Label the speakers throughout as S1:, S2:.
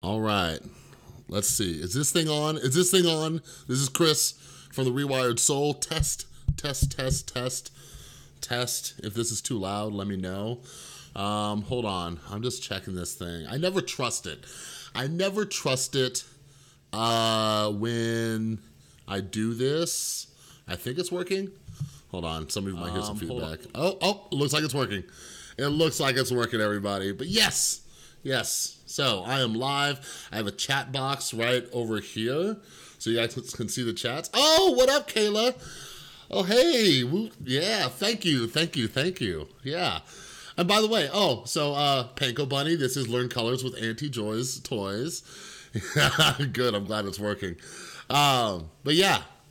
S1: All right, let's see. Is this thing on? Is this thing on? This is Chris from the Rewired Soul. Test, test, test, test, test. If this is too loud, let me know. Hold on, I'm just checking this thing. I never trust it. I never trust it when I do this. I think it's working. Hold on, some people might hear some feedback. Oh, looks like it's working. It looks like it's working, everybody. But yes. So I am live. I have a chat box right over here, so you guys can see the chats. Oh, what up, Kayla? Oh, hey. Yeah, thank you. Yeah. And by the way, Panko Bunny, this is Learn Colors with Auntie Joy's Toys. Good, I'm glad it's working.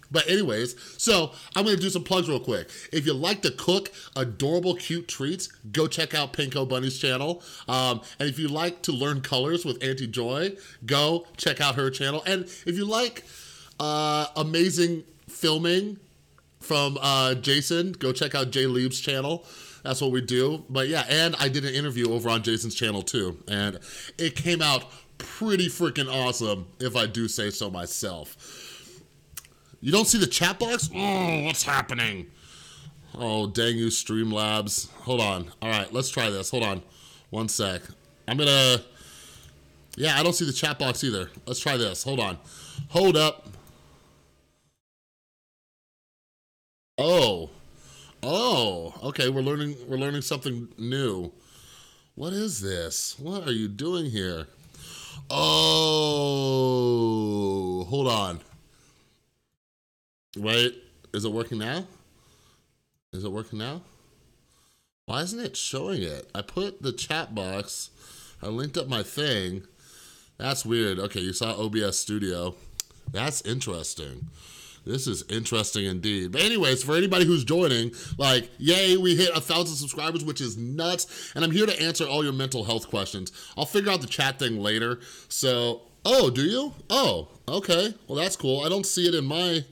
S1: But anyways, so I'm gonna do some plugs real quick. If you like to cook adorable, cute treats, go check out Pinko Bunny's channel. And if you like to learn colors with Auntie Joy, go check out her channel. And if you like amazing filming from Jason, go check out Jay Lieb's channel. That's what we do. But yeah, and I did an interview over on Jason's channel too, and it came out pretty freaking awesome, if I do say so myself. You don't see the chat box? Oh, what's happening? Oh, dang you, Streamlabs. Hold on. All right, let's try this. Hold on. One sec. Yeah, I don't see the chat box either. Let's try this. Hold on. Hold up. Oh, okay, we're learning something new. What is this? What are you doing here? Oh, hold on. Wait, is it working now? Is it working now? Why isn't it showing it? I put the chat box, I linked up my thing. That's weird. Okay, you saw OBS Studio. That's interesting. This is interesting indeed. But anyways, for anybody who's joining, like, yay, we hit 1,000 subscribers, which is nuts. And I'm here to answer all your mental health questions. I'll figure out the chat thing later. So, oh, do you? Oh, okay. Well, that's cool. I don't see it in my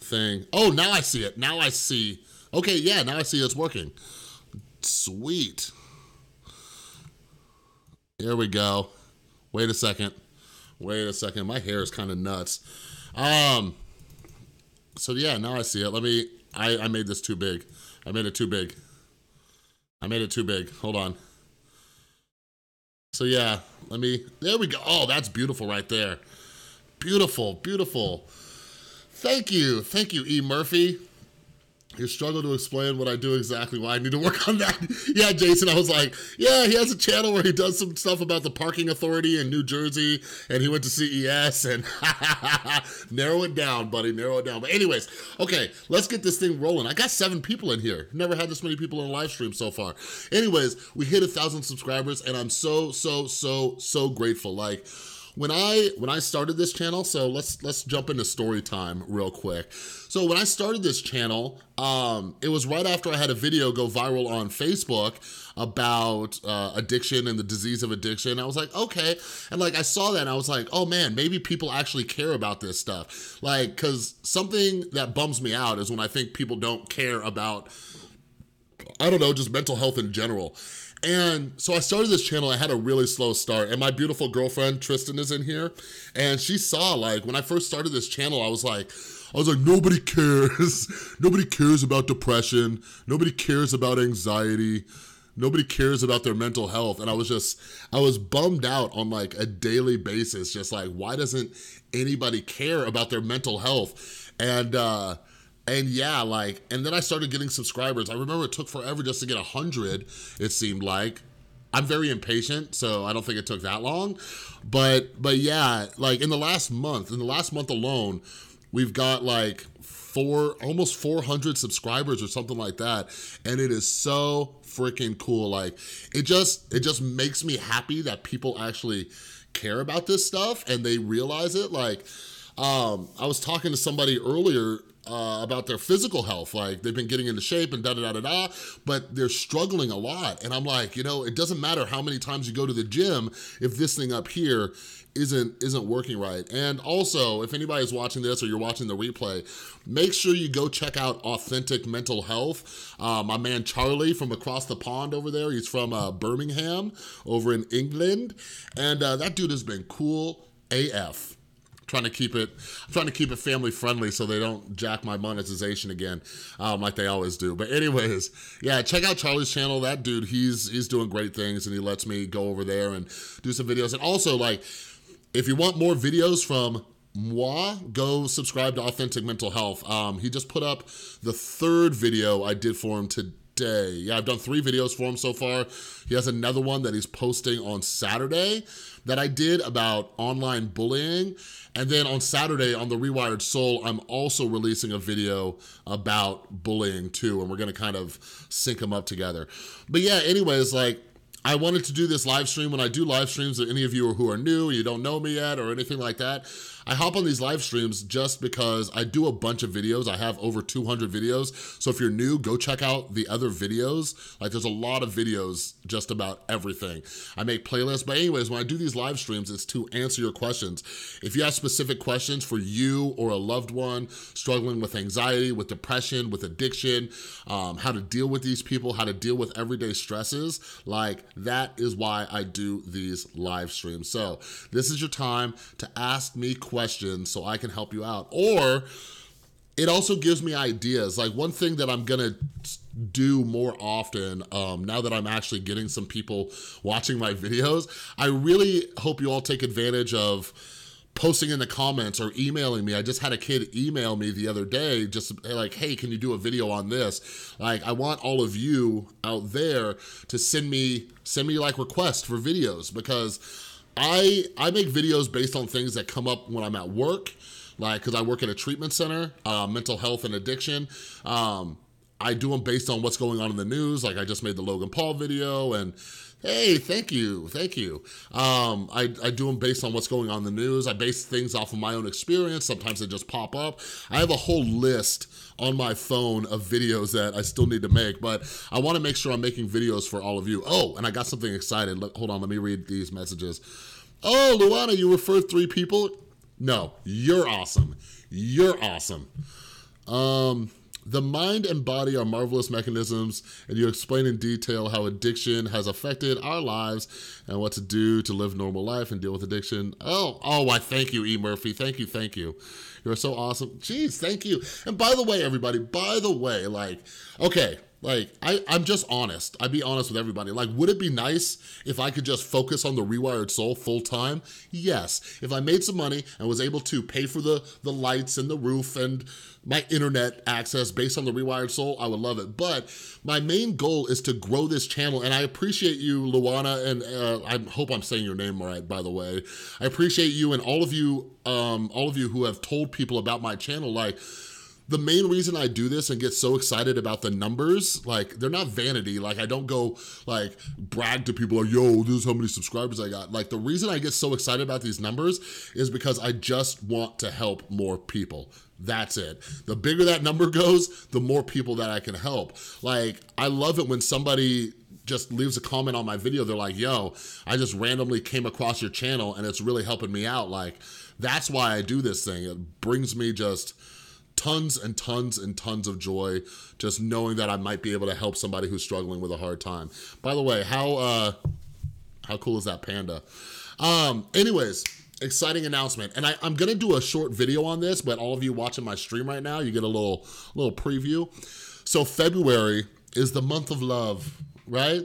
S1: thing. Oh, now I see it. Now I see. Okay, yeah, now I see it's working. Sweet. Here we go. Wait a second. My hair is kind of nuts. So yeah, now I see it. I made this too big. I made it too big. Hold on. So yeah, there we go. Oh, that's beautiful right there. Beautiful. Thank you, E. Murphy. You struggle to explain what I do exactly, why I need to work on that. Yeah, Jason, I was like, yeah, he has a channel where he does some stuff about the parking authority in New Jersey, and he went to CES, and narrow it down, buddy, narrow it down. But anyways, okay, let's get this thing rolling. I got 7 people in here. Never had this many people in a live stream so far. Anyways, we hit 1,000 subscribers, and I'm so grateful. Like, when I started this channel, so let's jump into story time real quick. So when I started this channel, it was right after I had a video go viral on Facebook about addiction and the disease of addiction. I was like, okay. And like, I saw that and I was like, oh man, maybe people actually care about this stuff. Like, cause something that bums me out is when I think people don't care about, I don't know, just mental health in general. And so I started this channel, I had a really slow start, and my beautiful girlfriend, Tristan, is in here, and she saw, like, when I first started this channel, I was like, nobody cares. Nobody cares about depression. Nobody cares about anxiety. Nobody cares about their mental health. And I was bummed out on like a daily basis, just like, why doesn't anybody care about their mental health? And yeah, like, and then I started getting subscribers. I remember it took forever just to get 100, it seemed like. I'm very impatient, so I don't think it took that long. But yeah, like in the last month alone, we've got like almost 400 subscribers or something like that. And it is so freaking cool. Like, it just makes me happy that people actually care about this stuff and they realize it. Like, I was talking to somebody earlier about their physical health, like they've been getting into shape and da-da-da-da-da, but they're struggling a lot. And I'm like, you know, it doesn't matter how many times you go to the gym if this thing up here isn't working right. And also, if anybody's watching this or you're watching the replay, make sure you go check out Authentic Mental Health. My man Charlie from across the pond over there, he's from Birmingham over in England. And that dude has been cool AF. Trying to keep it family friendly so they don't jack my monetization again, like they always do. But anyways, yeah, check out Charlie's channel. That dude, he's doing great things, and he lets me go over there and do some videos. And also, like, if you want more videos from moi, go subscribe to Authentic Mental Health. He just put up the 3rd video I did for him today. Yeah, I've done 3 videos for him so far. He has another one that he's posting on Saturday that I did about online bullying. And then on Saturday on the Rewired Soul, I'm also releasing a video about bullying too, and we're gonna kind of sync them up together. But yeah, anyways, like, I wanted to do this live stream. When I do live streams, any of you who are new, you don't know me yet or anything like that, I hop on these live streams just because I do a bunch of videos. I have over 200 videos. So if you're new, go check out the other videos. Like, there's a lot of videos just about everything. I make playlists, but anyways, when I do these live streams, it's to answer your questions. If you have specific questions for you or a loved one struggling with anxiety, with depression, with addiction, how to deal with these people, how to deal with everyday stresses, like, that is why I do these live streams. So this is your time to ask me questions so I can help you out. Or it also gives me ideas. Like, one thing that I'm gonna do more often, now that I'm actually getting some people watching my videos, I really hope you all take advantage of posting in the comments or emailing me. I just had a kid email me the other day, just like, hey, can you do a video on this? Like, I want all of you out there to send me like requests for videos, because I make videos based on things that come up when I'm at work, like, because I work at a treatment center, mental health and addiction. I do them based on what's going on in the news. Like, I just made the Logan Paul video, and hey, thank you. I do them based on what's going on in the news. I base things off of my own experience. Sometimes they just pop up. I have a whole list on my phone of videos that I still need to make, but I wanna make sure I'm making videos for all of you. Oh, and I got something excited. Hold on, let me read these messages. Oh, Luana, you referred 3 people? No, you're awesome. You're awesome. The mind and body are marvelous mechanisms, and you explain in detail how addiction has affected our lives and what to do to live normal life and deal with addiction. Oh, I thank you, E. Murphy. Thank you. You're so awesome. Jeez, thank you. And by the way, everybody, like, okay, like, I'm just honest. I be honest with everybody. Like, would it be nice if I could just focus on the Rewired Soul full time? Yes. If I made some money and was able to pay for the lights and the roof and my internet access based on the Rewired Soul, I would love it. But my main goal is to grow this channel, and I appreciate you, Luana, and I hope I'm saying your name right, by the way. I appreciate you and all of you who have told people about my channel. Like, the main reason I do this and get so excited about the numbers, like, they're not vanity. Like, I don't go, like, brag to people like, yo, this is how many subscribers I got. Like, the reason I get so excited about these numbers is because I just want to help more people. That's it. The bigger that number goes, the more people that I can help. Like, I love it when somebody just leaves a comment on my video. They're like, yo, I just randomly came across your channel and it's really helping me out. Like, that's why I do this thing. It brings me just tons and tons and tons of joy, just knowing that I might be able to help somebody who's struggling with a hard time. By the way, how cool is that panda? Anyways, exciting announcement. And I'm gonna do a short video on this, but all of you watching my stream right now, you get a little preview. So February is the month of love, right?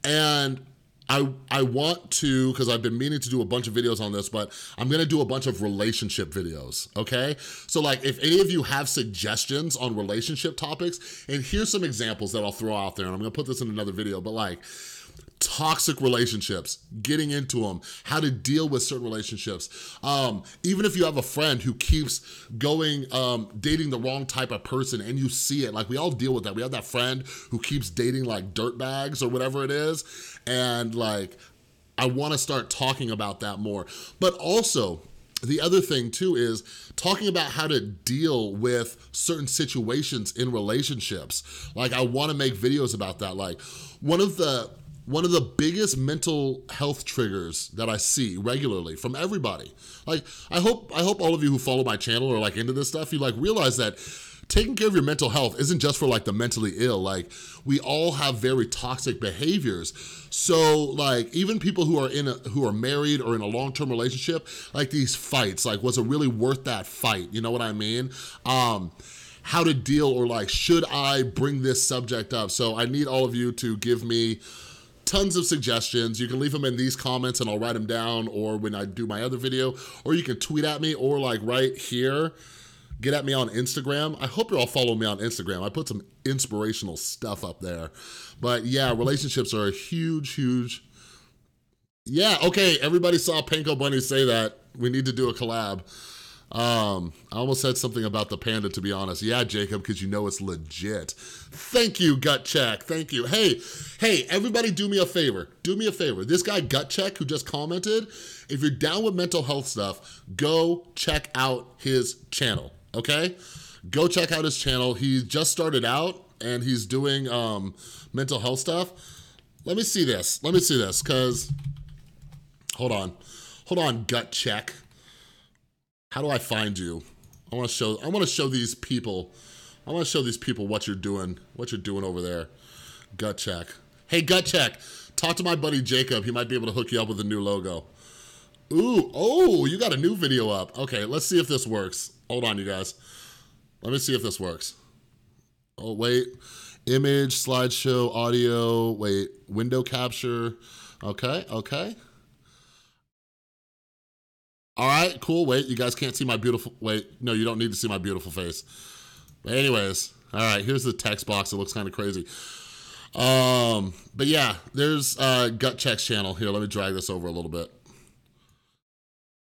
S1: And I want to, because I've been meaning to do a bunch of videos on this, but I'm gonna do a bunch of relationship videos, okay? So, like, if any of you have suggestions on relationship topics, and here's some examples that I'll throw out there, and I'm gonna put this in another video, but like, toxic relationships, getting into them, how to deal with certain relationships. Even if you have a friend who keeps going, dating the wrong type of person and you see it, like, we all deal with that. We have that friend who keeps dating like dirtbags or whatever it is. And like, I wanna start talking about that more. But also, the other thing too is talking about how to deal with certain situations in relationships. Like, I wanna make videos about that. Like, one of the biggest mental health triggers that I see regularly from everybody. Like, I hope all of you who follow my channel are like into this stuff, you like realize that taking care of your mental health isn't just for like the mentally ill. Like, we all have very toxic behaviors. So like, even people who are married or in a long-term relationship, like these fights, like, was it really worth that fight? You know what I mean? How to deal, or like, should I bring this subject up? So I need all of you to give me tons of suggestions. You can leave them in these comments and I'll write them down, or when I do my other video, or you can tweet at me, or like right here, get at me on Instagram. I hope you're all following me on Instagram. I put some inspirational stuff up there. But yeah, relationships are a huge. Yeah, okay, everybody saw Panko Bunny say that. We need to do a collab. I almost said something about the panda, to be honest. Yeah, Jacob, because you know it's legit. Thank you, Gut Check. Thank you. Hey, everybody do me a favor. Do me a favor. This guy, Gut Check, who just commented, if you're down with mental health stuff, go check out his channel, okay? Go check out his channel. He just started out and he's doing mental health stuff. Let me see this, because, hold on, Gut Check. How do I find you? I want to show these people what you're doing over there. Gut Check. Hey, Gut Check, talk to my buddy Jacob. He might be able to hook you up with a new logo. Ooh, oh, you got a new video up. Okay, let's see if this works. Hold on, you guys. Let me see if this works. Oh, wait. Image, slideshow, audio, wait, window capture. Okay. All right, cool. Wait, you guys can't see my beautiful, wait, no, you don't need to see my beautiful face. But anyways, all right, here's the text box. It looks kind of crazy. But yeah, there's Gut Check's channel. Here, let me drag this over a little bit.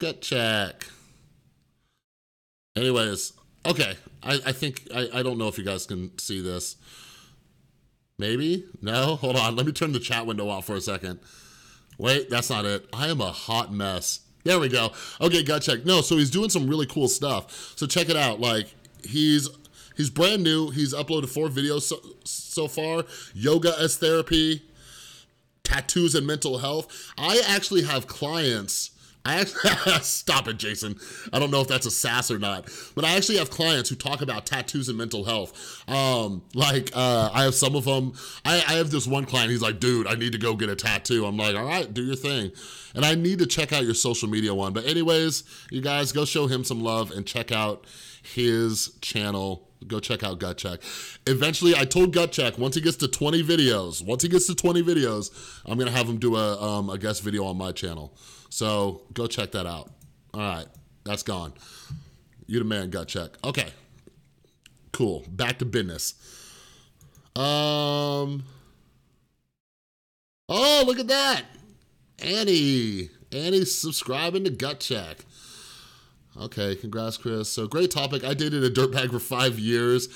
S1: Gut Check. Anyways, okay, I think, I don't know if you guys can see this. Maybe? No? Hold on, let me turn the chat window off for a second. Wait, that's not it. I am a hot mess. There we go. Okay, Gut Check. No, so he's doing some really cool stuff. So check it out. Like, he's brand new. He's uploaded 4 videos so far. Yoga as therapy, tattoos and mental health. I actually have clients. Stop it, Jason. I don't know if that's a sass or not, but I actually have clients who talk about tattoos and mental health. I have some of them. I have this one client, he's like, dude, I need to go get a tattoo. I'm like, all right, do your thing. And I need to check out your social media one. But anyways, you guys go show him some love and check out his channel. Go check out Gut Check. Eventually, I told Gut Check, once he gets to 20 videos, I'm gonna have him do a guest video on my channel. So go check that out. All right, that's gone. You the man, Gut Check. Okay, cool, back to business. Oh, look at that. Annie's subscribing to Gut Check. Okay, congrats, Chris. So great topic. I dated a dirtbag for 5 years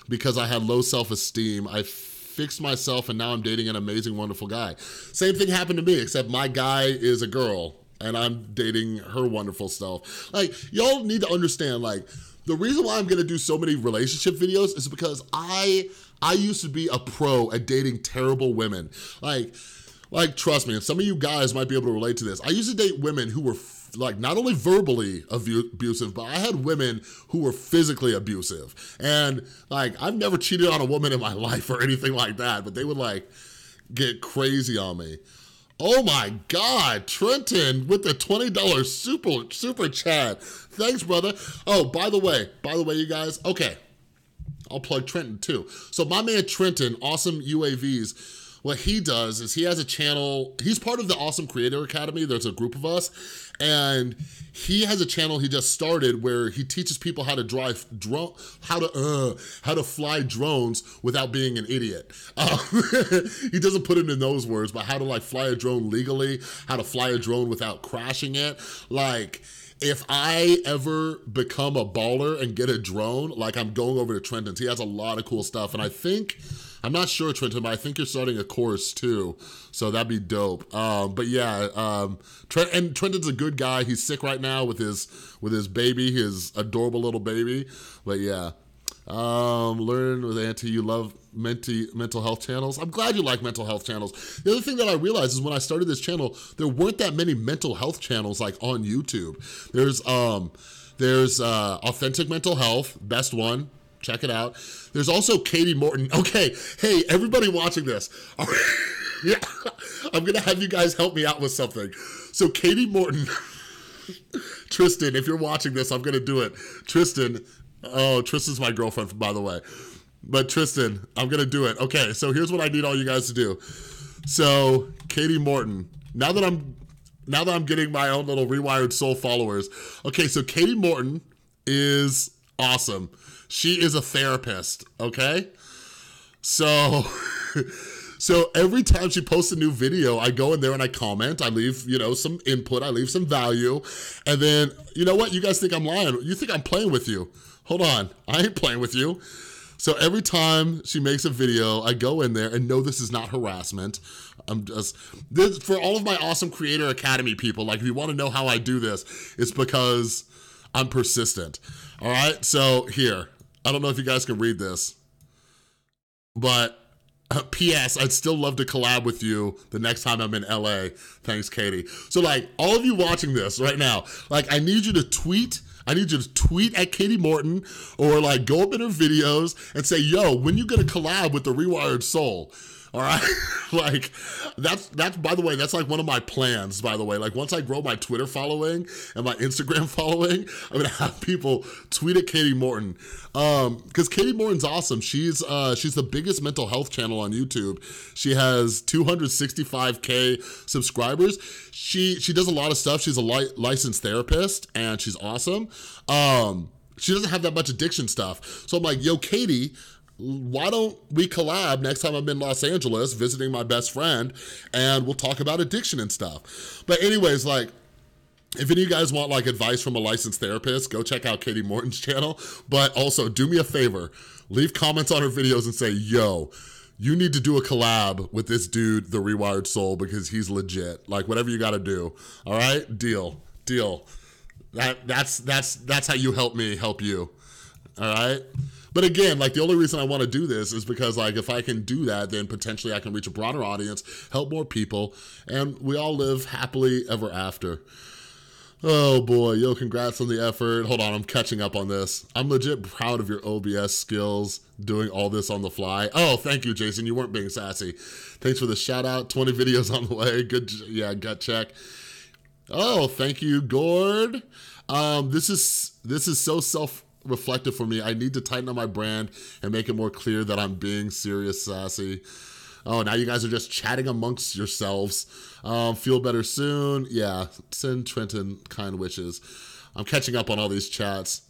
S1: because I had low self-esteem. I fixed myself and now I'm dating an amazing, wonderful guy. Same thing happened to me, except my guy is a girl and I'm dating her wonderful self. Like, y'all need to understand, like, the reason why I'm gonna do so many relationship videos is because I used to be a pro at dating terrible women. Like, trust me, and some of you guys might be able to relate to this. I used to date women who were like not only verbally abusive, but I had women who were physically abusive. And like, I've never cheated on a woman in my life or anything like that, but they would like get crazy on me. Oh my God, Trenton with the $20 super chat. Thanks, brother. Oh, by the way, you guys, okay, I'll plug Trenton too. So my man Trenton, Awesome UAVs, what he does is he has a channel. He's part of the Awesome Creator Academy. There's a group of us, and he has a channel he just started where he teaches people how to drive how to fly drones without being an idiot. He doesn't put it in those words, but how to like fly a drone legally, how to fly a drone without crashing it. Like, if I ever become a baller and get a drone, like, I'm going over to Trenton's. He has a lot of cool stuff, and I think I'm not sure, Trenton, but I think you're starting a course too, so that'd be dope. But yeah, and Trenton's a good guy. He's sick right now with his baby, his adorable little baby. But yeah, learn with Auntie. You love mental health channels. I'm glad you like mental health channels. The other thing that I realized is when I started this channel, there weren't that many mental health channels like on YouTube. There's Authentic Mental Health, best one. Check it out. There's also Katie Morton. Okay, hey, everybody watching this. Yeah, I'm gonna have you guys help me out with something. So Katie Morton, Tristan, if you're watching this, I'm gonna do it. Tristan, oh, Tristan's my girlfriend, by the way. But Tristan, I'm gonna do it. Okay, so here's what I need all you guys to do. So Katie Morton, now that I'm getting my own little Rewired Soul followers. Okay, so Katie Morton is awesome. She is a therapist, okay? So every time she posts a new video, I go in there and I comment, I leave, some input, I leave some value, and then, you know what? You guys think I'm lying. You think I'm playing with you. Hold on, I ain't playing with you. So every time she makes a video, I go in there and no, this is not harassment. For all of my awesome Creator Academy people, like if you wanna know how I do this, it's because I'm persistent, all right? So here, I don't know if you guys can read this, but P.S. I'd still love to collab with you the next time I'm in LA. Thanks, Katie. So like all of you watching this right now, like I need you to tweet at Katie Morton or like go up in her videos and say, yo, when you gonna collab with the Rewired Soul? All right, like that's by the way, that's like one of my plans, by the way. Like once I grow my Twitter following and my Instagram following, I'm gonna have people tweet at Katie Morton. Because Katie Morton's awesome. She's the biggest mental health channel on YouTube. She has 265K subscribers. She does a lot of stuff. She's a licensed therapist and she's awesome. She doesn't have that much addiction stuff. So I'm like, yo, Katie, why don't we collab next time I'm in Los Angeles visiting my best friend and we'll talk about addiction and stuff. But anyways, like, if any of you guys want like advice from a licensed therapist, go check out Katie Morton's channel. But also do me a favor, leave comments on her videos and say, yo, you need to do a collab with this dude, the Rewired Soul, because he's legit. Like whatever you gotta do, all right? Deal. That's how you help me help you, all right? But again, like the only reason I wanna do this is because like if I can do that, then potentially I can reach a broader audience, help more people, and we all live happily ever after. Oh boy, yo, congrats on the effort. Hold on, I'm catching up on this. I'm legit proud of your OBS skills doing all this on the fly. Oh, thank you, Jason, you weren't being sassy. Thanks for the shout out, 20 videos on the way. Good, yeah, gut check. Oh, thank you, Gord. This is so self-reflective for me. I need to tighten up my brand and make it more clear that I'm being serious sassy. Oh, now you guys are just chatting amongst yourselves. Feel better soon. Yeah, send Trenton kind wishes. I'm catching up on all these chats.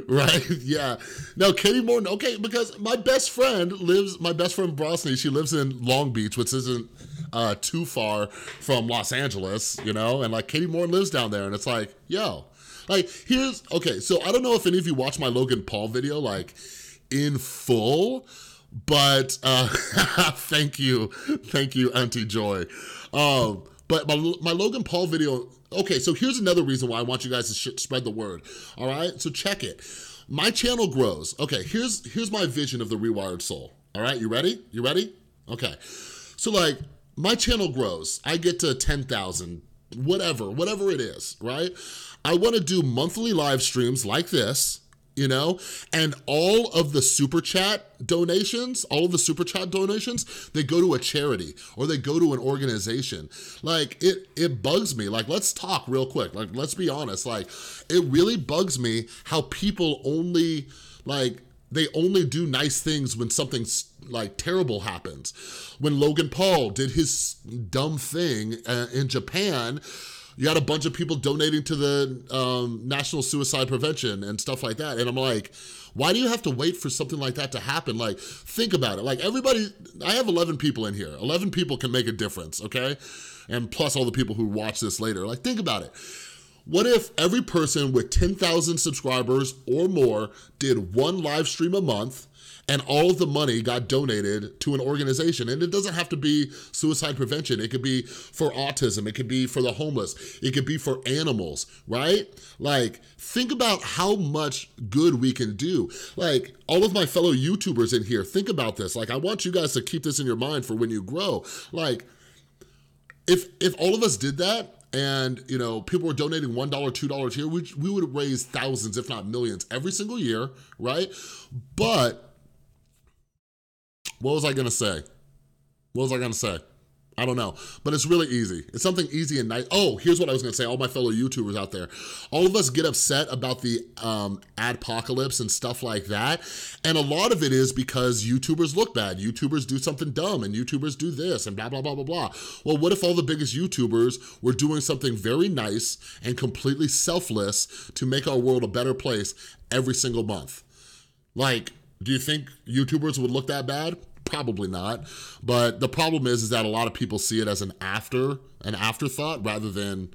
S1: Right, yeah. No, Katie Morton, okay, because my best friend Brosny, she lives in Long Beach, which isn't too far from Los Angeles, you know, and like Katie Morton lives down there, and it's like, yo, like okay, so I don't know if any of you watched my Logan Paul video, like in full, but thank you, Auntie Joy. But my Logan Paul video, okay, so here's another reason why I want you guys to spread the word, all right? So check it. My channel grows. Okay, here's my vision of the Rewired Soul, all right? You ready? You ready? Okay, so like my channel grows. I get to 10,000, whatever it is, right? I wanna do monthly live streams like this, you know, and all of the super chat donations, they go to a charity or they go to an organization. Like it bugs me. Like, let's talk real quick. Like, let's be honest. Like, it really bugs me how people only, like, they only do nice things when something like terrible happens. When Logan Paul did his dumb thing in Japan, you got a bunch of people donating to the National Suicide Prevention and stuff like that. And I'm like, why do you have to wait for something like that to happen? Like, think about it. Like everybody, I have 11 people in here. 11 people can make a difference, okay? And plus all the people who watch this later. Like, think about it. What if every person with 10,000 subscribers or more did one live stream a month and all of the money got donated to an organization? And it doesn't have to be suicide prevention. It could be for autism. It could be for the homeless. It could be for animals, right? Like, think about how much good we can do. Like, all of my fellow YouTubers in here, think about this. Like, I want you guys to keep this in your mind for when you grow. Like, if all of us did that, and you know, people were donating $1, $2 here, we would raise thousands, if not millions, every single year, right? But what was I gonna say? I don't know, but it's really easy. It's something easy and nice. Oh, here's what I was gonna say, all my fellow YouTubers out there. All of us get upset about the adpocalypse and stuff like that, and a lot of it is because YouTubers look bad, YouTubers do something dumb, and YouTubers do this, and blah, blah, blah, blah, blah. Well, what if all the biggest YouTubers were doing something very nice and completely selfless to make our world a better place every single month? Like, do you think YouTubers would look that bad? Probably not, but the problem is that a lot of people see it as an afterthought rather than,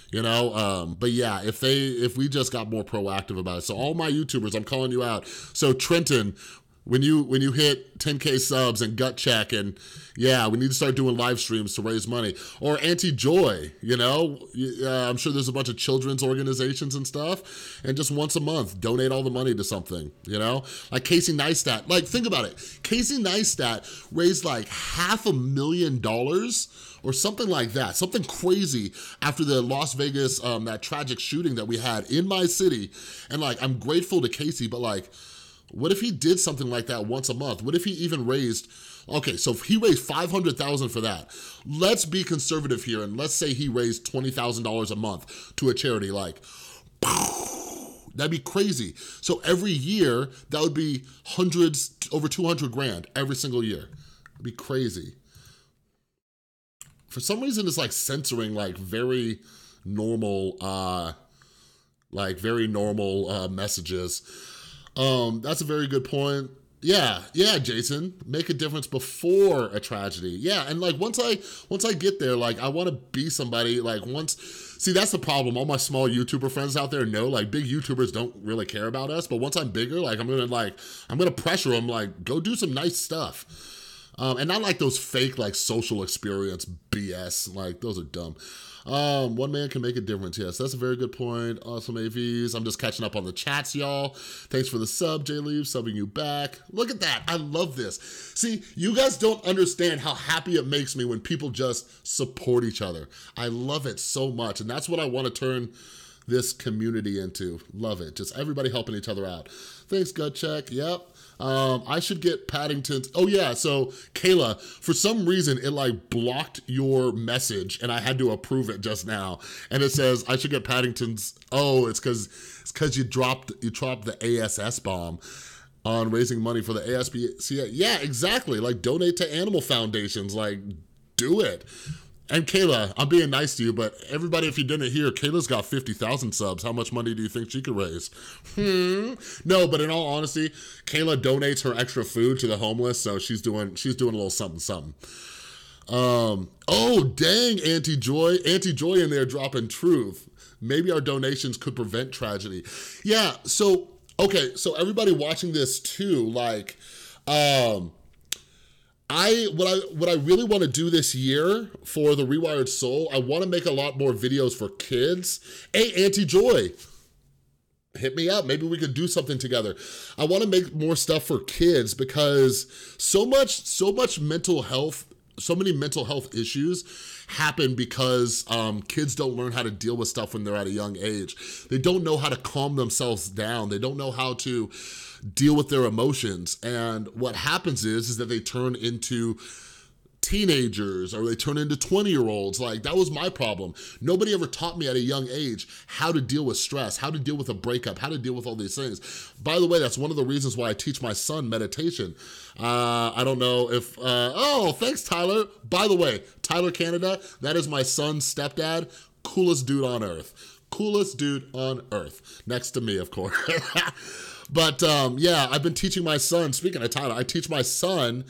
S1: you know, but yeah, if we just got more proactive about it. So all my YouTubers, I'm calling you out. So Trenton, when you hit 10K subs and Gut Check, and yeah, we need to start doing live streams to raise money. Or Auntie Joy, you know, I'm sure there's a bunch of children's organizations and stuff, and just once a month, donate all the money to something, you know? Like Casey Neistat, like think about it. Casey Neistat raised like $500,000 or something like that, something crazy after the Las Vegas, that tragic shooting that we had in my city. And like, I'm grateful to Casey, but like, what if he did something like that once a month? What if he even raised, okay, so if he raised $500,000 for that, let's be conservative here and let's say he raised $20,000 a month to a charity, like, that'd be crazy. So every year, that would be hundreds, over 200 grand every single year. It'd be crazy. For some reason, it's like censoring like very normal messages. That's a very good point. Yeah, Jason, make a difference before a tragedy. Yeah, and like once I get there, like I want to be somebody, like see, that's the problem. All my small YouTuber friends out there know, like big YouTubers don't really care about us, but once I'm bigger, like I'm gonna pressure them, like go do some nice stuff. And not like those fake like social experience BS, like those are dumb. One man can make a difference. Yes, that's a very good point. Awesome AVs. I'm just catching up on the chats, y'all. Thanks for the sub, J-Leave, subbing you back. Look at that. I love this. See, you guys don't understand how happy it makes me when people just support each other. I love it so much, and that's what I want to turn this community into. Love it. Just everybody helping each other out. Thanks, Gut Check. Yep. I should get Paddington's. Oh yeah, so Kayla, for some reason it like blocked your message and I had to approve it just now. And it says I should get Paddington's. Oh, it's because you dropped the ASS bomb on raising money for the ASPCA. Yeah, exactly. Like donate to animal foundations. Like do it. And Kayla, I'm being nice to you, but everybody, if you didn't hear, Kayla's got 50,000 subs. How much money do you think she could raise? No, but in all honesty, Kayla donates her extra food to the homeless, so she's doing a little something. Oh, dang, Auntie Joy in there dropping truth. Maybe our donations could prevent tragedy. Yeah, so, okay, so everybody watching this too, like, what I really want to do this year for the Rewired Soul, I want to make a lot more videos for kids. Hey, Auntie Joy, hit me up. Maybe we could do something together. I want to make more stuff for kids because so much mental health, so many mental health issues happen because kids don't learn how to deal with stuff when they're at a young age. They don't know how to calm themselves down. They don't know how to deal with their emotions. And what happens is that they turn into teenagers or they turn into 20-year-olds. Like that was my problem. Nobody ever taught me at a young age how to deal with stress, how to deal with a breakup, how to deal with all these things. By the way, that's one of the reasons why I teach my son meditation. I don't know if, oh, thanks, Tyler. By the way, Tyler Canada, that is my son's stepdad, coolest dude on earth. Coolest dude on earth. Next to me, of course. But yeah, I've been teaching my son, speaking of Tyler, I teach my son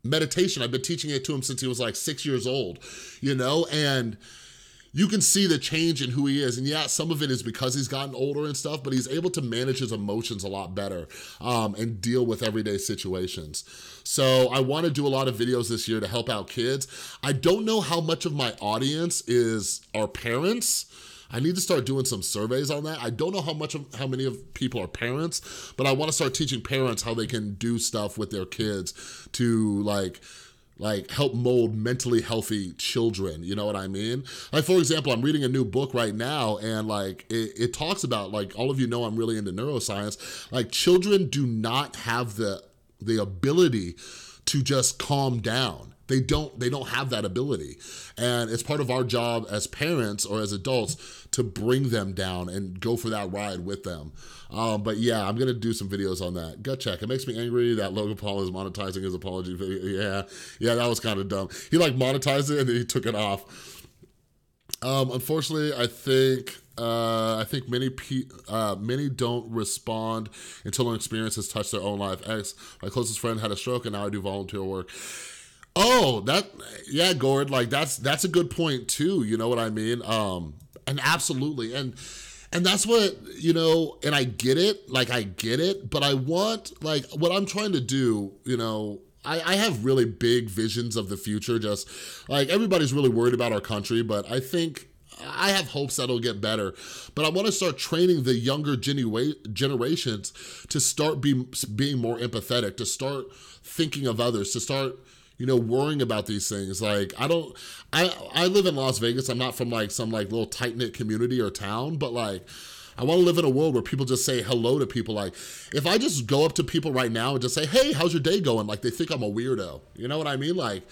S1: meditation. I've been teaching it to him since he was like 6 years old, you know, and you can see the change in who he is. And yeah, some of it is because he's gotten older and stuff, but he's able to manage his emotions a lot better and deal with everyday situations. So I wanna do a lot of videos this year to help out kids. I don't know how much of my audience are parents. I need to start doing some surveys on that. I don't know how many of people are parents, but I wanna start teaching parents how they can do stuff with their kids to like help mold mentally healthy children, you know what I mean? Like, for example, I'm reading a new book right now, and like it talks about, like, all of you know I'm really into neuroscience, like children do not have the ability to just calm down. They don't have that ability. And it's part of our job as parents or as adults to bring them down and go for that ride with them. But yeah, I'm gonna do some videos on that. Gut check, it makes me angry that Logan Paul is monetizing his apology video. Yeah, that was kind of dumb. He like monetized it and then he took it off. Unfortunately, I think many don't respond until an experience has touched their own life. My closest friend had a stroke and now I do volunteer work. Oh, yeah, Gord, like that's a good point too, you know what I mean? And absolutely, and that's what, you know, and I get it, but I want, like, what I'm trying to do, you know, I have really big visions of the future, just like everybody's really worried about our country, but I think I have hopes that it'll get better. But I wanna start training the younger generations to start being more empathetic, to start thinking of others, to start, you know, worrying about these things. Like, I live in Las Vegas. I'm not from like some like little tight-knit community or town, but like, I wanna live in a world where people just say hello to people. Like, if I just go up to people right now and just say, hey, how's your day going? Like, they think I'm a weirdo. You know what I mean? Like,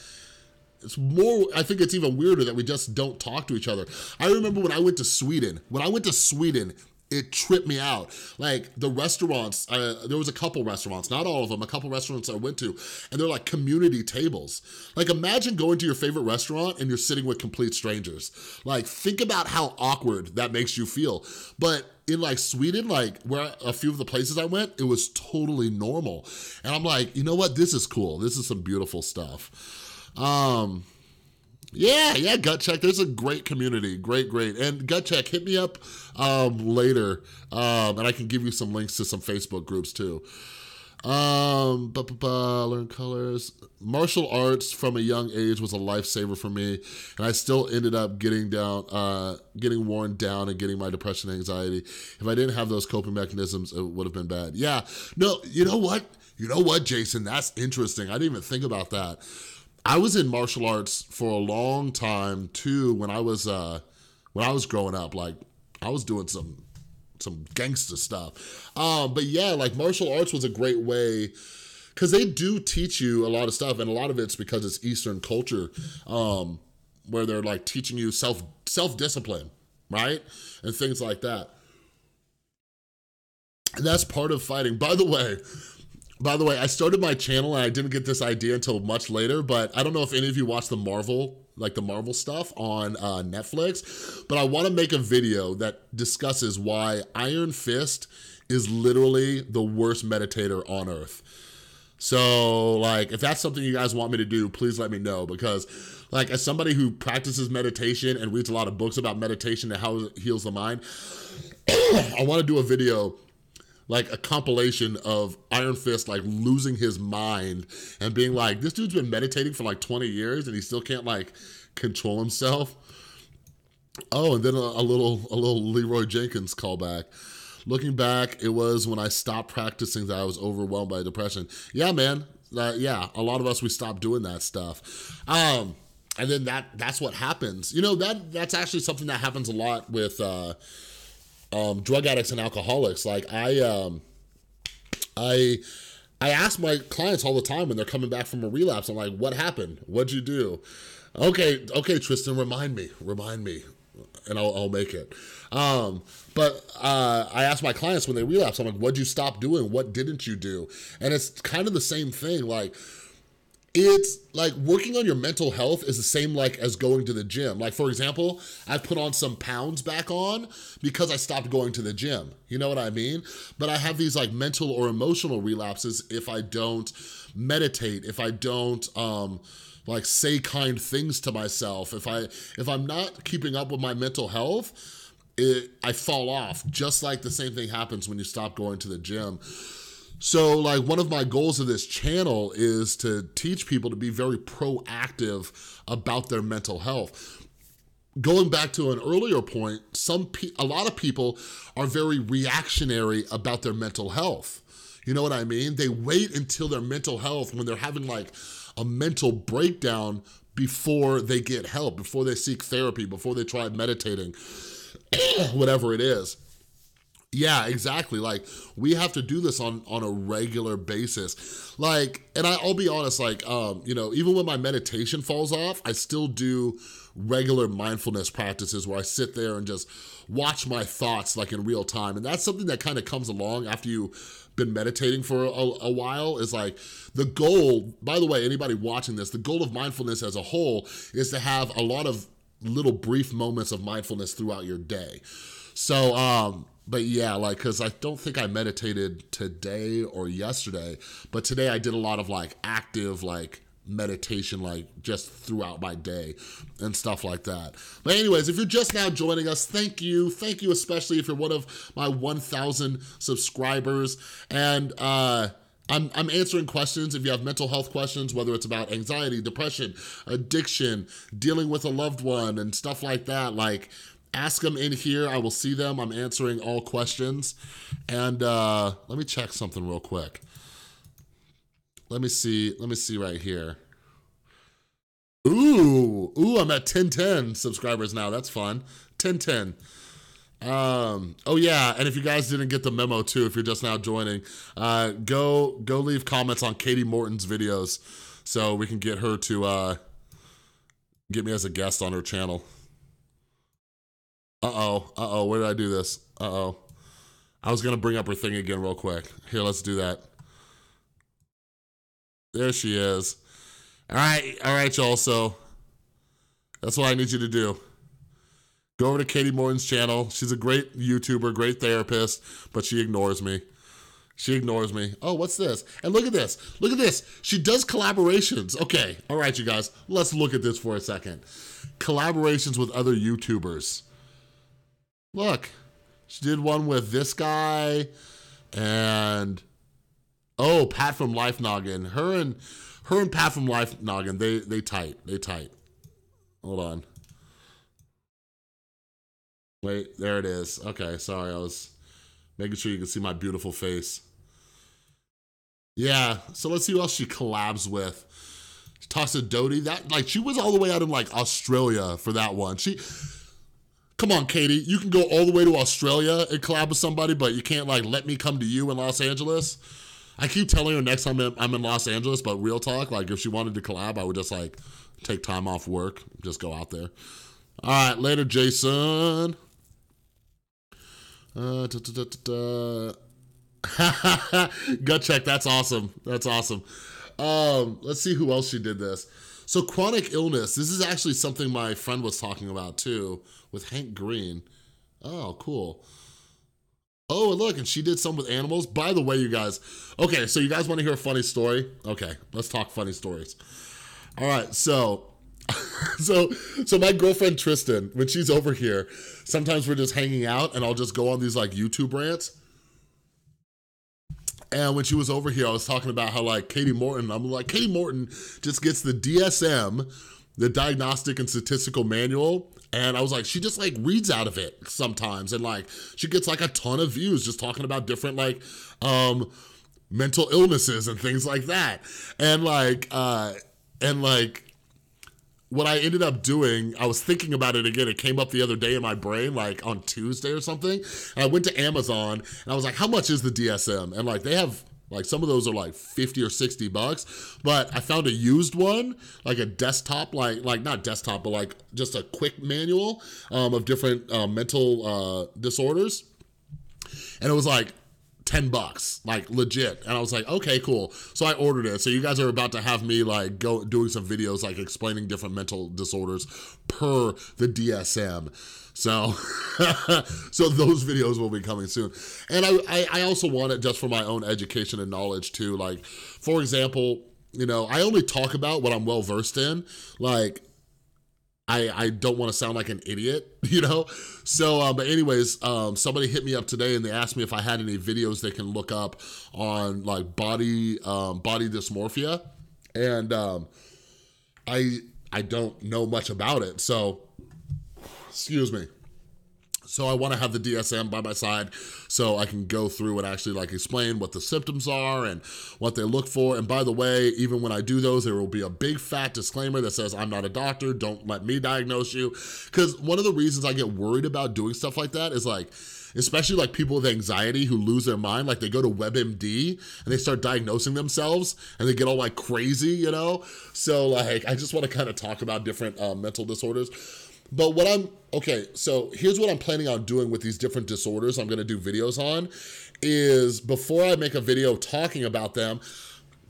S1: I think it's even weirder that we just don't talk to each other. I remember when I went to Sweden. It tripped me out. Like, the restaurants, there was a couple restaurants, not all of them, a couple restaurants I went to, and they're like community tables. Like, imagine going to your favorite restaurant and you're sitting with complete strangers. Like, think about how awkward that makes you feel. But in like Sweden, like where a few of the places I went, it was totally normal. And I'm like, you know what, this is cool. This is some beautiful stuff. Yeah, Gut Check, there's a great community, great. And Gut Check, hit me up later, and I can give you some links to some Facebook groups too. Learn colors. Martial arts from a young age was a lifesaver for me, and I still ended up getting worn down and getting my depression and anxiety. If I didn't have those coping mechanisms, it would have been bad. Yeah, no, you know what, Jason, that's interesting. I didn't even think about that. I was in martial arts for a long time too when I was growing up. Like, I was doing some gangster stuff. But yeah, like martial arts was a great way, because they do teach you a lot of stuff, and a lot of it's because it's Eastern culture, where they're like teaching you self-discipline, right? And things like that. And that's part of fighting. By the way, I started my channel and I didn't get this idea until much later, but I don't know if any of you watch the Marvel stuff on Netflix, but I wanna make a video that discusses why Iron Fist is literally the worst meditator on earth. So like, if that's something you guys want me to do, please let me know, because like, as somebody who practices meditation and reads a lot of books about meditation and how it heals the mind, I wanna do a video, like a compilation of Iron Fist like losing his mind and being like, this dude's been meditating for like 20 years and he still can't like control himself. Oh, and then a little Leroy Jenkins callback. Looking back, it was when I stopped practicing that I was overwhelmed by depression. Yeah, man, yeah, a lot of us, we stopped doing that stuff. And then that's what happens. You know, that's actually something that happens a lot with, drug addicts and alcoholics. Like I ask my clients all the time when they're coming back from a relapse, I'm like, what happened? What'd you do? Okay, Tristan, remind me, and I'll make it. But I ask my clients when they relapse, I'm like, what'd you stop doing? What didn't you do? And it's kind of the same thing. Like, it's like working on your mental health is the same like as going to the gym. Like, for example, I've put on some pounds back on because I stopped going to the gym. You know what I mean? But I have these like mental or emotional relapses if I don't meditate, if I don't like say kind things to myself. If I'm not keeping up with my mental health, I fall off. Just like the same thing happens when you stop going to the gym. So like one of my goals of this channel is to teach people to be very proactive about their mental health. Going back to an earlier point, a lot of people are very reactionary about their mental health. You know what I mean? They wait until their mental health, when they're having like a mental breakdown, before they get help, before they seek therapy, before they try meditating, whatever it is. Yeah, exactly. Like, we have to do this on a regular basis. Like, and I'll be honest, like, you know, even when my meditation falls off, I still do regular mindfulness practices where I sit there and just watch my thoughts like in real time. And that's something that kind of comes along after you've been meditating for a while, is like the goal, by the way, anybody watching this, the goal of mindfulness as a whole is to have a lot of little brief moments of mindfulness throughout your day. So, but yeah, like, cause I don't think I meditated today or yesterday, but today I did a lot of like active, like meditation, like just throughout my day and stuff like that. But anyways, if you're just now joining us, thank you. Thank you, especially if you're one of my 1,000 subscribers. And I'm answering questions. If you have mental health questions, whether it's about anxiety, depression, addiction, dealing with a loved one and stuff like that, like, ask them in here. I will see them. I'm answering all questions. And let me check something real quick. Let me see right here. Ooh, I'm at 1010 subscribers now. That's fun. 1010. Oh yeah, and if you guys didn't get the memo too, if you're just now joining, go leave comments on Katie Morton's videos so we can get her to get me as a guest on her channel. Uh-oh, where did I do this? Uh-oh. I was gonna bring up her thing again real quick. Here, let's do that. There she is. All right, y'all, so that's what I need you to do. Go over to Katie Morton's channel. She's a great YouTuber, great therapist, but she ignores me. She ignores me. Oh, what's this? And look at this. Look at this. She does collaborations. Okay, all right, you guys, let's look at this for a second. Collaborations with other YouTubers. Look, she did one with this guy and, oh, Pat from Life Noggin. Her and Pat from Life Noggin, they tight. Hold on. Wait, there it is. Okay, sorry, I was making sure you can see my beautiful face. Yeah, so let's see who else she collabs with. She talks to Dodie. That, like, she was all the way out in like Australia for that one. Come on, Katie, you can go all the way to Australia and collab with somebody, but you can't like let me come to you in Los Angeles. I keep telling her next time I'm in Los Angeles, but real talk, like if she wanted to collab, I would just like take time off work, just go out there. All right, later, Jason. Gut check, that's awesome. That's awesome. Let's see who else she did this. So chronic illness, this is actually something my friend was talking about too, with Hank Green. Oh, cool. Oh, and look, and she did some with animals. By the way, you guys, okay, so you guys wanna hear a funny story? Okay, let's talk funny stories. All right, so my girlfriend Tristan, when she's over here, sometimes we're just hanging out and I'll just go on these like YouTube rants. And when she was over here, I was talking about how like Katie Morton, I'm like, Katie Morton just gets the DSM, the Diagnostic and Statistical Manual, and I was like, she just like reads out of it sometimes, and like she gets like a ton of views just talking about different like mental illnesses and things like that. And like what I ended up doing, I was thinking about it again. It came up the other day in my brain, like on Tuesday or something. And I went to Amazon and I was like, how much is the DSM? And like they have, like some of those are like 50 or 60 bucks, but I found a used one, like a desktop, like not desktop, but like just a quick manual of different mental disorders. And it was like 10 bucks, like legit. And I was like, okay, cool. So I ordered it. So you guys are about to have me like doing some videos, like explaining different mental disorders per the DSM. So, so those videos will be coming soon. And I also want it just for my own education and knowledge too. Like, for example, you know, I only talk about what I'm well versed in. Like, I don't want to sound like an idiot, you know? So, but anyways, somebody hit me up today and they asked me if I had any videos they can look up on like body dysmorphia. And I don't know much about it, so, excuse me. So I wanna have the DSM by my side so I can go through and actually like explain what the symptoms are and what they look for. And by the way, even when I do those, there will be a big fat disclaimer that says, I'm not a doctor, don't let me diagnose you. Because one of the reasons I get worried about doing stuff like that is like, especially like people with anxiety who lose their mind, like they go to WebMD and they start diagnosing themselves and they get all like crazy, you know? So like, I just wanna kind of talk about different mental disorders. But okay, so here's what I'm planning on doing with these different disorders I'm gonna do videos on, is before I make a video talking about them,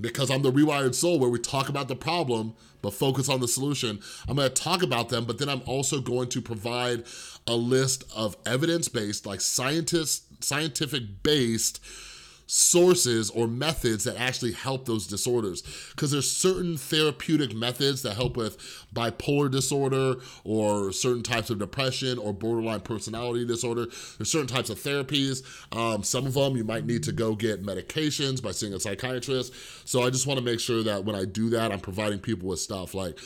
S1: because I'm the Rewired Soul where we talk about the problem, but focus on the solution, I'm gonna talk about them, but then I'm also going to provide a list of evidence-based, like scientific-based sources or methods that actually help those disorders. Because there's certain therapeutic methods that help with bipolar disorder or certain types of depression or borderline personality disorder. There's certain types of therapies. Some of them you might need to go get medications by seeing a psychiatrist. So I just wanna make sure that when I do that, I'm providing people with stuff. Like,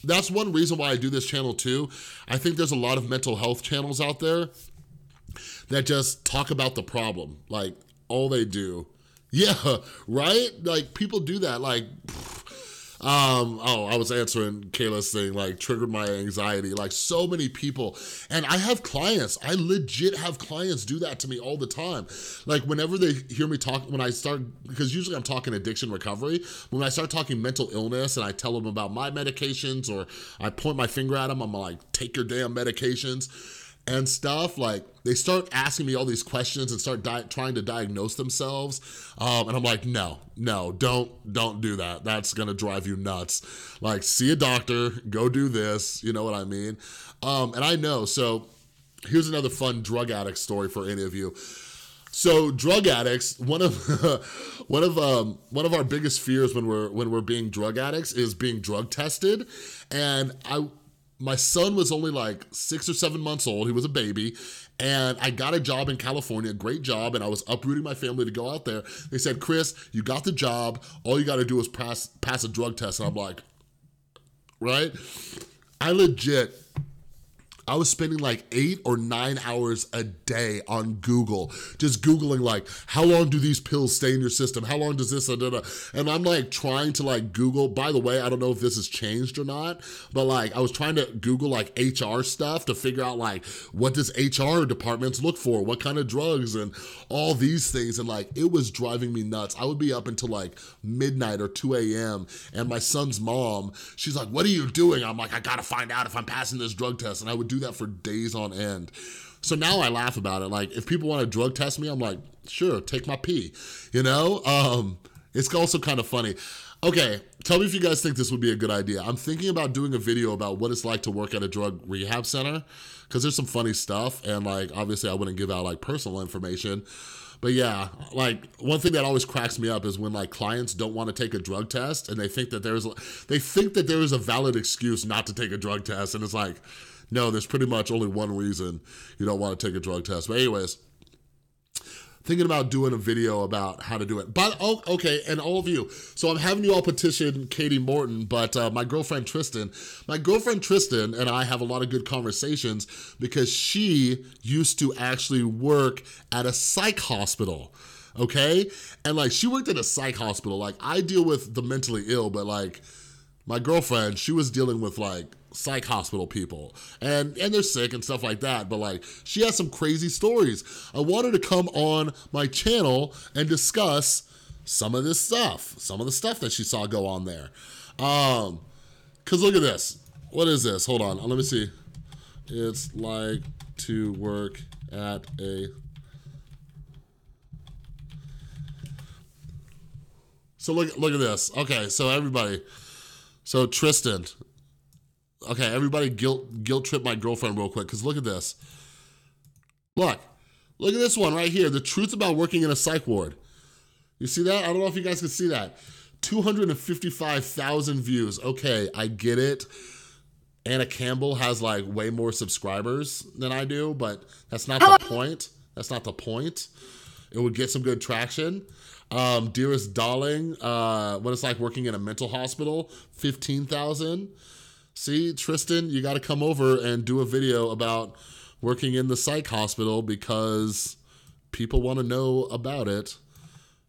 S1: that's one reason why I do this channel too. I think there's a lot of mental health channels out there that just talk about the problem, like all they do. Yeah, right? Like people do that, like, oh, I was answering Kayla's thing, like triggered my anxiety, like so many people. And I have clients, I legit have clients do that to me all the time. Like whenever they hear me talk, when I start, because usually I'm talking addiction recovery, when I start talking mental illness and I tell them about my medications or I point my finger at them, I'm like, take your damn medications and stuff, like they start asking me all these questions and start trying to diagnose themselves. And I'm like, no, don't do that. That's gonna drive you nuts. Like see a doctor, go do this, you know what I mean? And I know, so here's another fun drug addict story for any of you. So drug addicts, one of our biggest fears when we're being drug addicts is being drug tested. And my son was only like 6 or 7 months old. He was a baby. And I got a job in California, a great job, and I was uprooting my family to go out there. They said, Chris, you got the job. All you gotta do is pass a drug test. And I'm like, right? I was spending like 8 or 9 hours a day on Google, just Googling like, how long do these pills stay in your system? How long does this, and I'm like trying to like Google, by the way, I don't know if this has changed or not, but like I was trying to Google like HR stuff to figure out like, what does HR departments look for? What kind of drugs and all these things. And like, it was driving me nuts. I would be up until like midnight or 2 a.m. and my son's mom, she's like, what are you doing? I'm like, I gotta find out if I'm passing this drug test. And I would do that for days on end. So now I laugh about it. Like if people want to drug test me, I'm like, sure, take my pee, you know? It's also kind of funny. Okay, tell me if you guys think this would be a good idea. I'm thinking about doing a video about what it's like to work at a drug rehab center, because there's some funny stuff, and like, obviously I wouldn't give out like personal information, but yeah, like one thing that always cracks me up is when like clients don't want to take a drug test and they think that there is a valid excuse not to take a drug test, and it's like, no, there's pretty much only one reason you don't want to take a drug test. But anyways, thinking about doing a video about how to do it. But, okay, and all of you. So I'm having you all petition Katie Morton, but my girlfriend Tristan and I have a lot of good conversations because she used to actually work at a psych hospital, okay? And like, she worked at a psych hospital. Like, I deal with the mentally ill, but like, my girlfriend, she was dealing with like psych hospital people and they're sick and stuff like that, but like she has some crazy stories. I wanted to come on my channel and discuss some of the stuff that she saw go on there. Cause look at this. What is this? Hold on, let me see. It's like to work at a... So look at this. Okay, so everybody, so Tristan, okay, everybody guilt trip my girlfriend real quick, because look at this. Look at this one right here. The truth about working in a psych ward. You see that? I don't know if you guys can see that. 255,000 views. Okay, I get it. Anna Campbell has like way more subscribers than I do, but that's not the point. That's not the point. It would get some good traction. Dearest Darling, what it's like working in a mental hospital, 15,000. See, Tristan, you got to come over and do a video about working in the psych hospital because people want to know about it.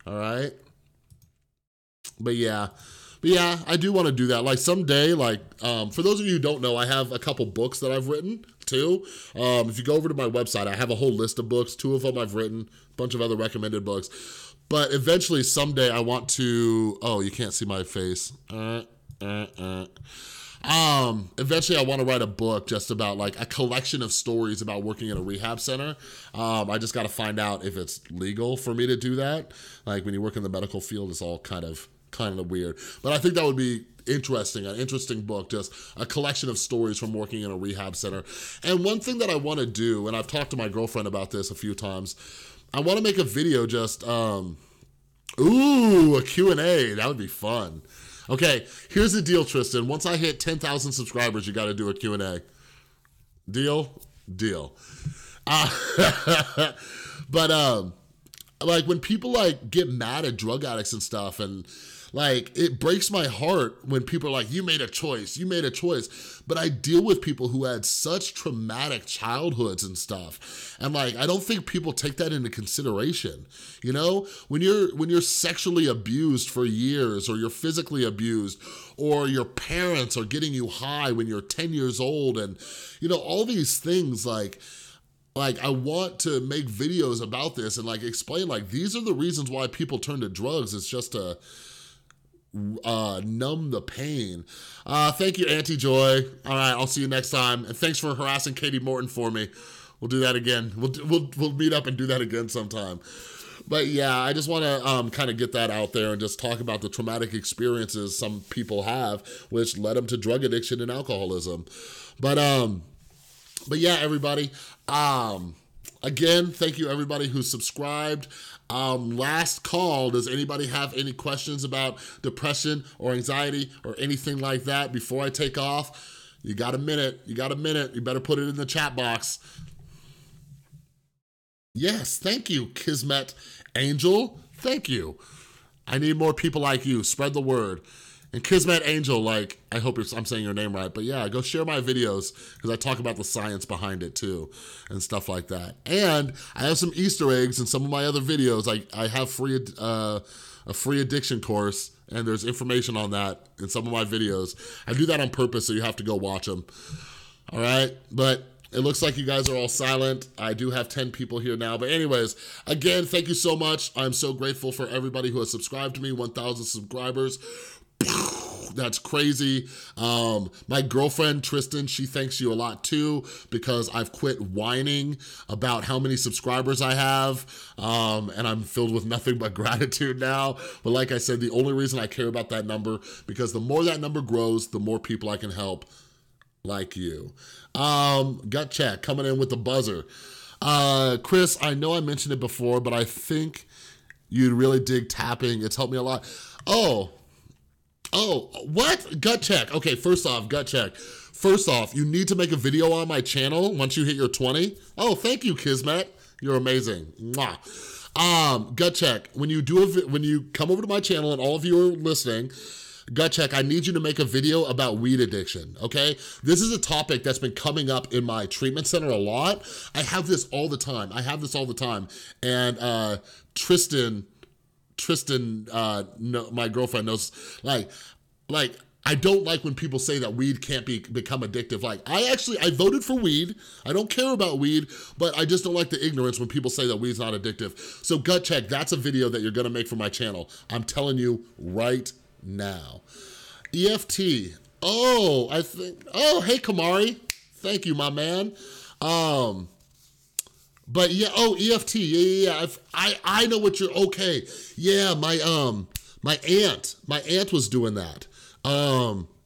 S1: All right. But yeah, I do want to do that. Like someday, like for those of you who don't know, I have a couple books that I've written too. If you go over to my website, I have a whole list of books. 2 of them I've written, a bunch of other recommended books. But eventually someday I want to, oh, you can't see my face. Eventually I want to write a book just about like a collection of stories about working in a rehab center. I just got to find out if it's legal for me to do that. Like when you work in the medical field, it's all kind of weird. But I think that would be interesting, an interesting book, just a collection of stories from working in a rehab center. And one thing that I want to do, and I've talked to my girlfriend about this a few times, I want to make a video just, a Q&A. That would be fun. Okay, here's the deal, Tristan. Once I hit 10,000 subscribers, you got to do a Q&A. Deal? Deal. But like when people like get mad at drug addicts and stuff, and like it breaks my heart when people are like, you made a choice. But I deal with people who had such traumatic childhoods and stuff. And like, I don't think people take that into consideration. You know, when you're sexually abused for years, or you're physically abused, or your parents are getting you high when you're 10 years old, and you know, all these things, like I want to make videos about this and like explain like, these are the reasons why people turn to drugs. It's just to numb the pain. Thank you, Auntie Joy. All right, I'll see you next time. And thanks for harassing Katie Morton for me. We'll do that again. We'll meet up and do that again sometime. But yeah, I just want to kind of get that out there and just talk about the traumatic experiences some people have, which led them to drug addiction and alcoholism. But yeah, everybody. Again, thank you everybody who subscribed. Last call, does anybody have any questions about depression or anxiety or anything like that before I take off? You got a minute, you better put it in the chat box. Yes, thank you, Kismet Angel, thank you. I need more people like you, spread the word. And Kismet Angel, like, I hope I'm saying your name right, but yeah, go share my videos because I talk about the science behind it too and stuff like that. And I have some Easter eggs in some of my other videos. I have a free addiction course, and there's information on that in some of my videos. I do that on purpose, so you have to go watch them. All right, but it looks like you guys are all silent. I do have 10 people here now. But anyways, again, thank you so much. I'm so grateful for everybody who has subscribed to me, 1,000 subscribers. That's crazy. My girlfriend, Tristan, she thanks you a lot too, because I've quit whining about how many subscribers I have, and I'm filled with nothing but gratitude now. But like I said, the only reason I care about that number, because the more that number grows, the more people I can help, like you. Gut check, coming in with the buzzer. Chris, I know I mentioned it before, but I think you'd really dig tapping. It's helped me a lot. Oh, what? Gut check. Okay, first off, gut check. First off, you need to make a video on my channel once you hit your 20. Oh, thank you, Kismet. You're amazing. Mwah. Gut check. When you come over to my channel, and all of you are listening, gut check, I need you to make a video about weed addiction, okay? This is a topic that's been coming up in my treatment center a lot. I have this all the time. And Tristan, my girlfriend knows, like, I don't like when people say that weed can't become addictive. Like, I voted for weed. I don't care about weed, but I just don't like the ignorance when people say that weed's not addictive. So gut check, that's a video that you're gonna make for my channel. I'm telling you right now. EFT, oh, hey Kamari, thank you, my man. But yeah, oh, EFT, yeah. I know what you're, okay. Yeah, my aunt was doing that.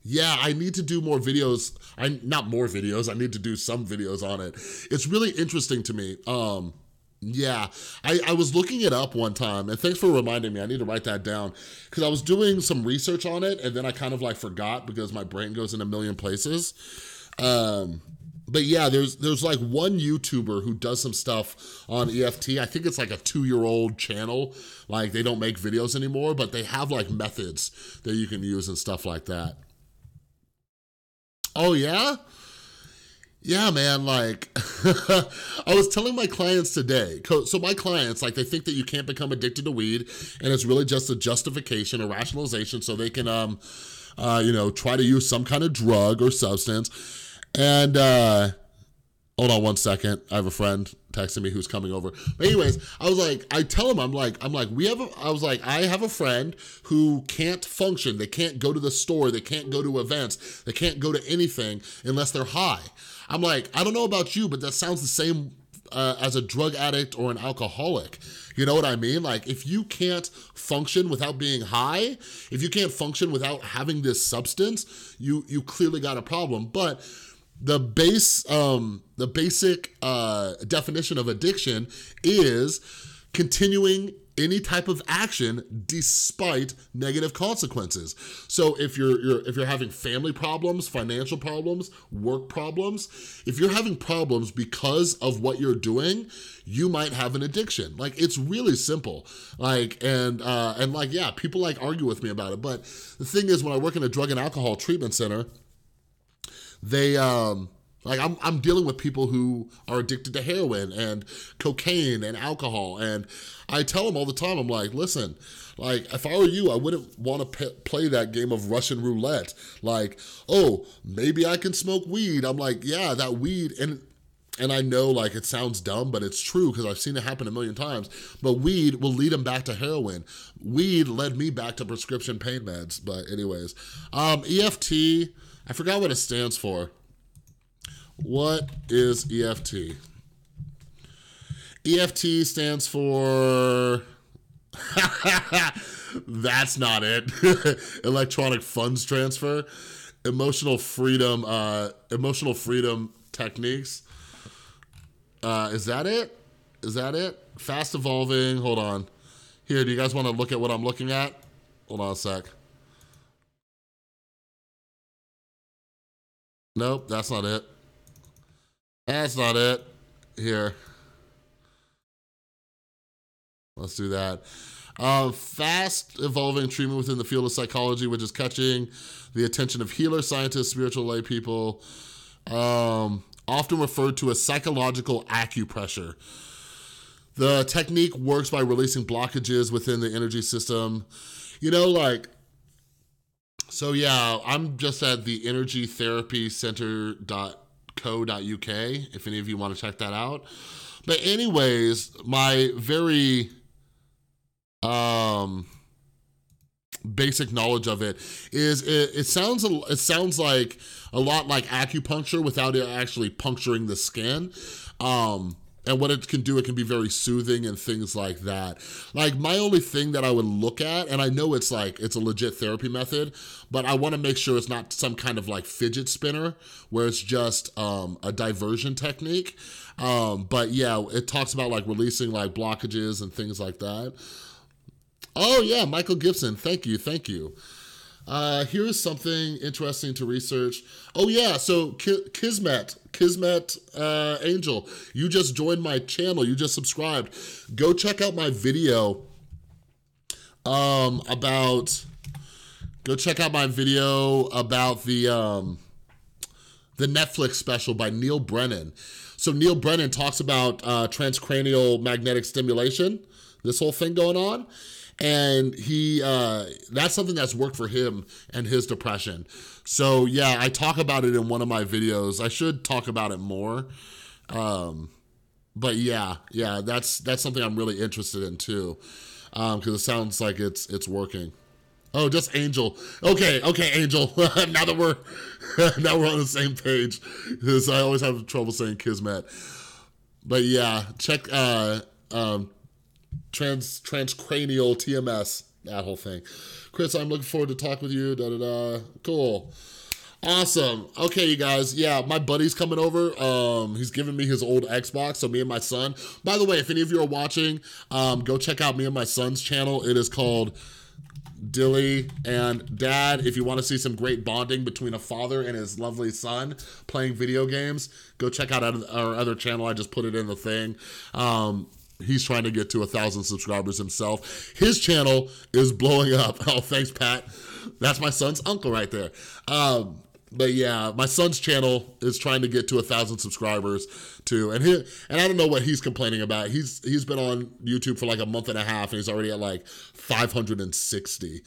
S1: Yeah, I need to do more videos. Not more videos, I need to do some videos on it. It's really interesting to me. Yeah, I was looking it up one time, and thanks for reminding me. I need to write that down because I was doing some research on it, and then I kind of like forgot because my brain goes in a million places. But yeah, there's like one YouTuber who does some stuff on EFT. I think it's like a 2-year-old channel. Like they don't make videos anymore, but they have like methods that you can use and stuff like that. Oh yeah? Yeah, man, like, I was telling my clients today, so my clients, like, they think that you can't become addicted to weed, and it's really just a justification, a rationalization, so they can, you know, try to use some kind of drug or substance. And, hold on one second, I have a friend texting me who's coming over. But anyways, I was like, I tell him, I have a friend who can't function. They can't go to the store. They can't go to events. They can't go to anything unless they're high. I'm like, I don't know about you, but that sounds the same as a drug addict or an alcoholic. You know what I mean? Like, if you can't function without being high, if you can't function without having this substance, you clearly got a problem. But the basic definition of addiction is continuing any type of action despite negative consequences. So if you're having family problems, financial problems, work problems, if you're having problems because of what you're doing, you might have an addiction. Like, it's really simple. Like, and like, yeah, people like argue with me about it. But the thing is, when I work in a drug and alcohol treatment center, they, like I'm dealing with people who are addicted to heroin and cocaine and alcohol. And I tell them all the time, I'm like, listen, like if I were you, I wouldn't want to play that game of Russian roulette. Like, oh, maybe I can smoke weed. I'm like, yeah, that weed, and I know like it sounds dumb, but it's true because I've seen it happen a million times, but weed will lead them back to heroin. Weed led me back to prescription pain meds. But anyways, EFT, I forgot what it stands for. What is EFT? EFT stands for, that's not it. Electronic funds transfer, emotional freedom techniques. Is that it? Is that it? Fast evolving, hold on. Here, do you guys want to look at what I'm looking at? Hold on a sec. Nope, that's not it. That's not it. Here. Let's do that. Fast evolving treatment within the field of psychology, which is catching the attention of healers, scientists, spiritual lay people, often referred to as psychological acupressure. The technique works by releasing blockages within the energy system. You know, like, so yeah, I'm just at the energytherapycenter.co.uk if any of you want to check that out. But anyways, my very basic knowledge of it is it sounds like a lot like acupuncture without it actually puncturing the skin. And what it can do, it can be very soothing and things like that. Like, my only thing that I would look at, and I know it's like, it's a legit therapy method, but I wanna make sure it's not some kind of like fidget spinner where it's just a diversion technique. But yeah, it talks about like releasing like blockages and things like that. Oh yeah, Michael Gibson, thank you, thank you. Here's something interesting to research. Oh yeah, so Kismet Angel, you just joined my channel, you just subscribed. Go check out my video about the Netflix special by Neil Brennan. So Neil Brennan talks about transcranial magnetic stimulation, this whole thing going on. And he, that's something that's worked for him and his depression. So yeah, I talk about it in one of my videos. I should talk about it more. But yeah, that's something I'm really interested in too. Cause it sounds like it's working. Oh, just Angel. Okay, Angel. now we're on the same page, because I always have trouble saying Kismet. But yeah, check, transcranial TMS, that whole thing. Chris, I'm looking forward to talk with you, Cool. Awesome. Okay, you guys. Yeah, my buddy's coming over. He's giving me his old Xbox, so me and my son. By the way, if any of you are watching, go check out me and my son's channel. It is called Dilly and Dad. If you want to see some great bonding between a father and his lovely son playing video games, go check out our other channel. I just put it in the thing. He's trying to get to 1,000 subscribers himself. His channel is blowing up. Oh, thanks, Pat. That's my son's uncle right there. But yeah, my son's channel is trying to get to 1,000 subscribers too. And I don't know what he's complaining about. He's been on YouTube for like a month and a half and he's already at like 560.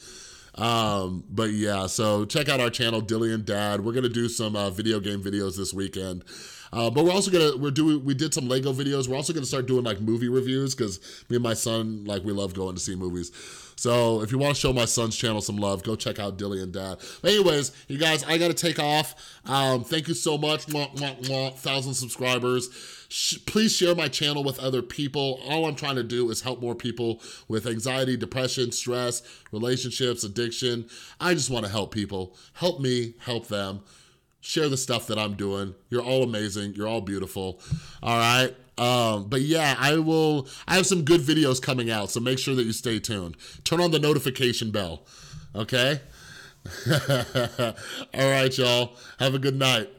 S1: But yeah, so check out our channel, Dilly and Dad. We're gonna do some video game videos this weekend. But we're also we did some Lego videos. We're also gonna start doing like movie reviews because me and my son, like, we love going to see movies. So if you want to show my son's channel some love, go check out Dilly and Dad. But anyways, you guys, I gotta take off. Thank you so much, 1,000 subscribers. Please share my channel with other people. All I'm trying to do is help more people with anxiety, depression, stress, relationships, addiction. I just want to help people. Help me, help them. Share the stuff that I'm doing. You're all amazing. You're all beautiful. All right. But yeah, I have some good videos coming out, so make sure that you stay tuned. Turn on the notification bell. Okay? All right, y'all. Have a good night.